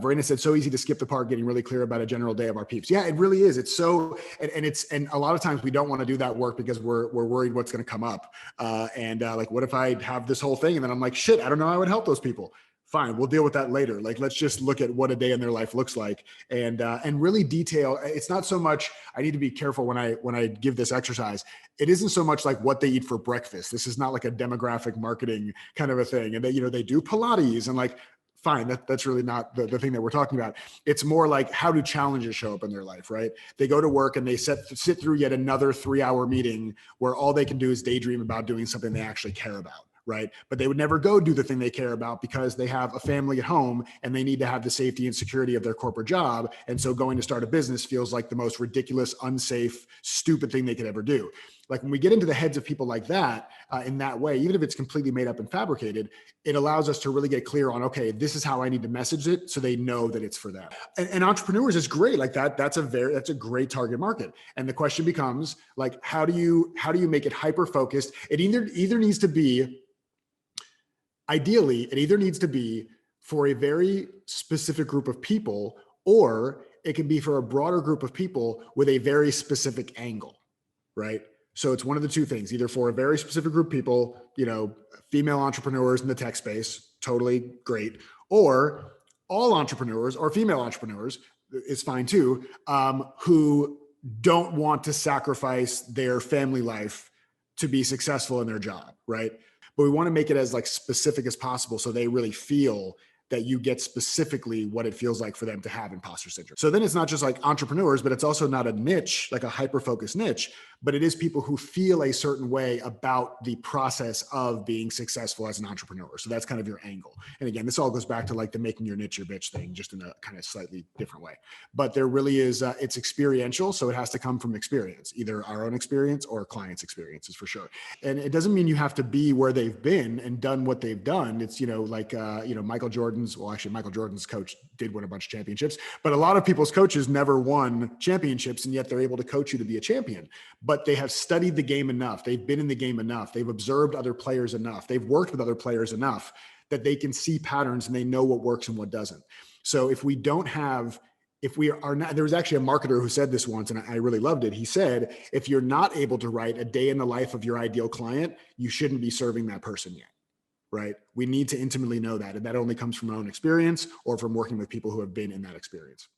Verena said, so easy to skip the part getting really clear about a general day of our peeps. Yeah, it really is. It's so, and a lot of times we don't want to do that work because we're worried what's going to come up. Like, what if I have this whole thing and then I'm like, shit, I don't know how I would help those people. Fine, we'll deal with that later. Like, let's just look at what a day in their life looks like, and really detail. It's not so much. I need to be careful when I give this exercise. It isn't so much like what they eat for breakfast. This is not like a demographic marketing kind of a thing. And they do Pilates and like, fine, that's really not the thing that we're talking about. It's more like, how do challenges show up in their life, right? They go to work and they sit through yet another 3-hour meeting where all they can do is daydream about doing something they actually care about, right? But they would never go do the thing they care about because they have a family at home and they need to have the safety and security of their corporate job. And so going to start a business feels like the most ridiculous, unsafe, stupid thing they could ever do. Like, when we get into the heads of people like that, in that way, even if it's completely made up and fabricated, it allows us to really get clear on, okay, this is how I need to message it so they know that it's for them. And entrepreneurs is great. Like that's a great target market. And the question becomes, like, how do you make it hyper focused? It either needs to be, ideally, it either needs to be for a very specific group of people, or it can be for a broader group of people with a very specific angle, right? So it's one of the two things, either for a very specific group of people, female entrepreneurs in the tech space, totally great, or all entrepreneurs or female entrepreneurs is fine too, who don't want to sacrifice their family life to be successful in their job, right? But we want to make it as like specific as possible so they really feel that you get specifically what it feels like for them to have imposter syndrome. So then it's not just like entrepreneurs, but it's also not a niche, like a hyper-focused niche, but it is people who feel a certain way about the process of being successful as an entrepreneur. So that's kind of your angle. And again, this all goes back to like the making your niche your bitch thing, just in a kind of slightly different way. But there really is, it's experiential. So it has to come from experience, either our own experience or clients' experiences for sure. And it doesn't mean you have to be where they've been and done what they've done. It's, Michael Jordan's coach did win a bunch of championships, but a lot of people's coaches never won championships, and yet they're able to coach you to be a champion. But they have studied the game enough. They've been in the game enough. They've observed other players enough. They've worked with other players enough that they can see patterns and they know what works and what doesn't. So if we are not, there was actually a marketer who said this once, and I really loved it. He said, if you're not able to write a day in the life of your ideal client, you shouldn't be serving that person yet. Right? We need to intimately know that. And that only comes from our own experience or from working with people who have been in that experience.